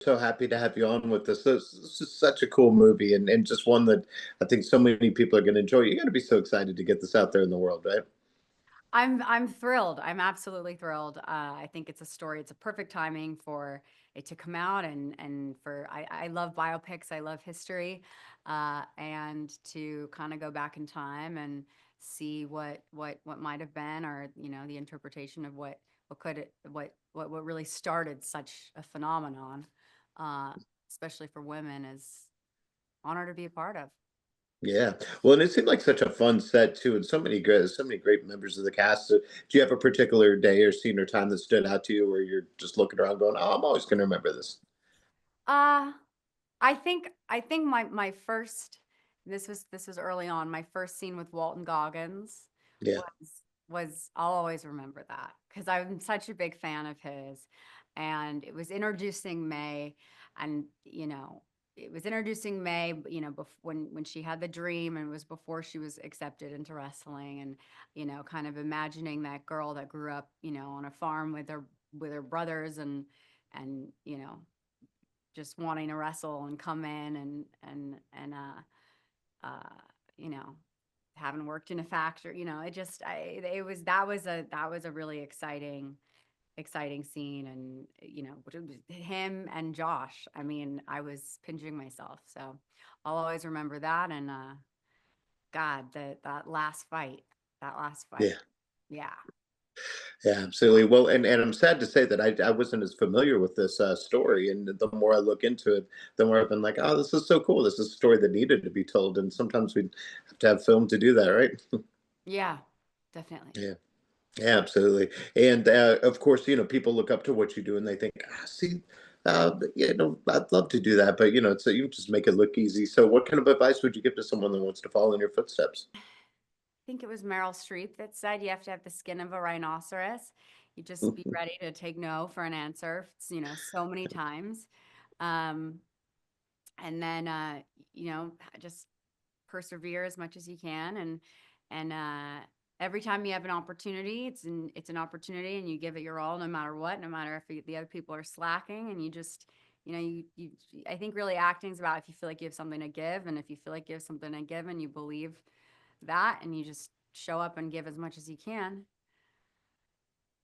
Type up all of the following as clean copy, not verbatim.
so happy to have you on with us. This is such a cool movie and just one that I think so many people are going to enjoy. You got to be so excited to get this out there in the world, right? I'm thrilled. I'm absolutely thrilled. I think it's a story. It's a perfect timing for it to come out, and for I love biopics. I love history, and to kind of go back in time and see what might have been, or the interpretation of what could it what really started such a phenomenon, uh, especially for women, is honor to be a part of. Yeah. Well, and it seemed like such a fun set too, and so many great members of the cast. So, do you have a particular day or scene or time that stood out to you where you're just looking around going, "Oh, I'm always going to remember this." Uh I think my first this was early on. My first scene with Walton Goggins Yeah. was I'll always remember that because I'm such a big fan of his. And it was introducing May, and it was introducing May, when she had the dream, and it was before she was accepted into wrestling, and kind of imagining that girl that grew up, on a farm with her brothers, and just wanting to wrestle and come in, uh, you know, having worked in a factory, it just it was that was a really exciting scene. And him and Josh. I mean, I was pinching myself. So I'll always remember that. And God, that last Yeah. fight, yeah. Yeah, absolutely. Well, and I'm sad to say that I wasn't as familiar with this story, and the more I look into it, the more I've been like, oh, this is so cool. This is a story that needed to be told, and sometimes we have to have film to do that, right? Yeah, definitely. Yeah. Yeah, absolutely. And of course, people look up to what you do and they think, see, I'd love to do that, but it's you just make it look easy. So, what kind of advice would you give to someone that wants to follow in your footsteps? Think it was Meryl Streep that said you have to have the skin of a rhinoceros. You just be ready to take no for an answer, so many times. Um, and then, just persevere as much as you can. And every time you have an opportunity, it's an opportunity, and you give it your all, no matter what, no matter if the other people are slacking. And you just, you I think really acting is about, if you feel like you have something to give, and if you feel like you have something to give and you believe that, and you just show up and give as much as you can,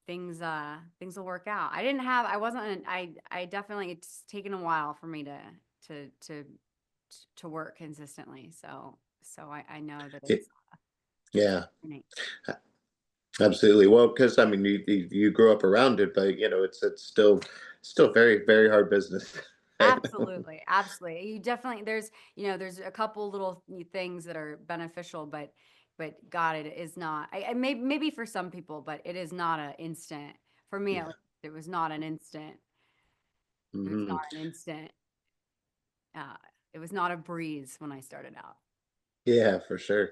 things will work out. I wasn't I definitely, it's taken a while for me to to to work consistently. So I know that Yeah, it's yeah, innate. absolutely. Well, because I mean, you grew up around it, but it's still very very hard business. Right? Absolutely, absolutely. You definitely, there's a couple little things that are beneficial, but God, it is not. I maybe for some people, but it is not an instant. For me, at Yeah. least, it was not an instant. It was not Hmm. an instant. Uh, it was not a breeze when I started out. Yeah, for sure.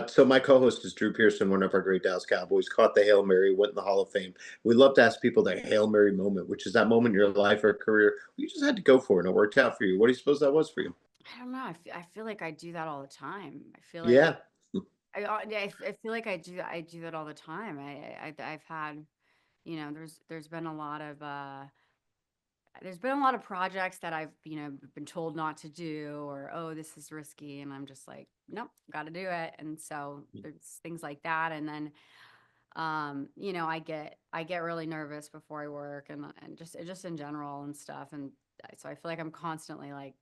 So my co-host is Drew Pearson, one of our great Dallas Cowboys. Caught the Hail Mary, went in the Hall of Fame. We love to ask people that Hail Mary moment, which is that moment in your life or career you just had to go for it and it worked out for you. What do you suppose that was for you? I don't know. I feel like I do that all the time. I feel like Yeah, I feel like I do that all the time. I've had, there's been a lot of projects that I've, been told not to do, or, oh, this is risky, and I'm just like, nope, got to do it. And so there's things like that. And then, I get really nervous before I work, and just in general and stuff. And so I feel like I'm constantly like,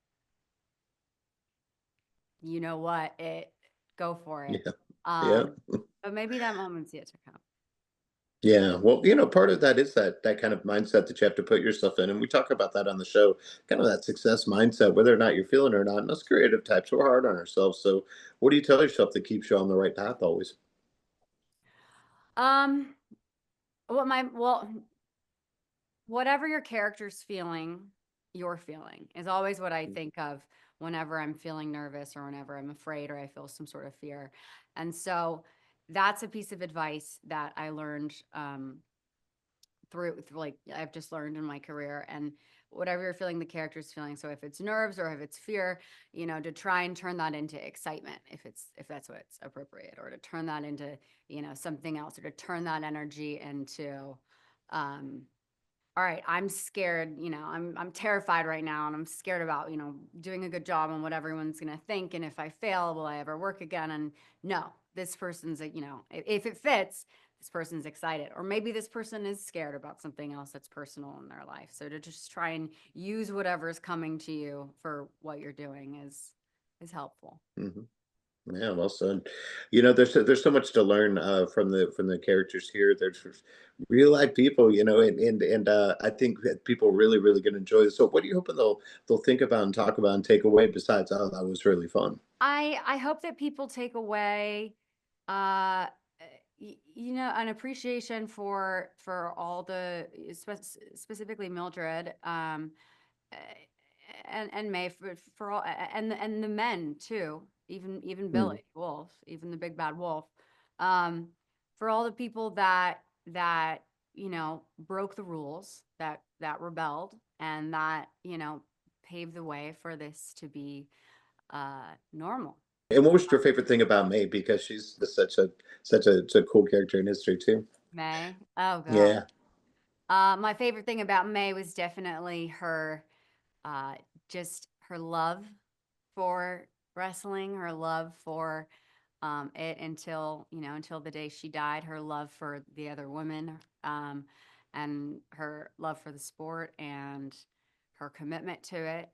go for it. yeah, yeah. Um, but maybe that moment's yet to come. Yeah, well, part of that is that kind of mindset that you have to put yourself in, and we talk about that on the show, kind of that success mindset, whether or not you're feeling it or not. And us creative types, we're hard on ourselves. So, what do you tell yourself that keeps you on the right path always? Um, well, whatever your character's feeling, you're feeling is always what I think of whenever I'm feeling nervous, or whenever I'm afraid, or I feel some sort of fear. And so that's a piece of advice that I learned, through like I've just learned in my career. And whatever you're feeling, the character's feeling. So if it's nerves or if it's fear, to try and turn that into excitement, if that's what's appropriate, or to turn that into, something else, or to turn that energy into, um all right, I'm scared, I'm terrified right now and I'm scared about, doing a good job and what everyone's going to think. And if I fail, will I ever work again? And no, this person's, if it fits, this person's excited. Or maybe this person is scared about something else that's personal in their life. So to just try and use whatever's coming to you for what you're doing is helpful. Mhm. Yeah, well said. There's so much to learn from the characters here. There's just real life people, and I think that people really gonna enjoy this. So what are you hoping they'll think about and talk about and take away besides, oh, that was really fun? I hope that people take away, uh, an appreciation for all the specifically Mildred, uh, and May for all and the men too, even Mm. Billy Wolf, even the big bad wolf, um, for all the people that broke the rules, that rebelled, and that paved the way for this to be normal. And what was your favorite thing about May? Because she's such a cool character in history too. May. Oh god. Yeah. My favorite thing about May was definitely her, uh, just her love for wrestling, her love for it until the day she died, her love for the other women, and her love for the sport and her commitment to it.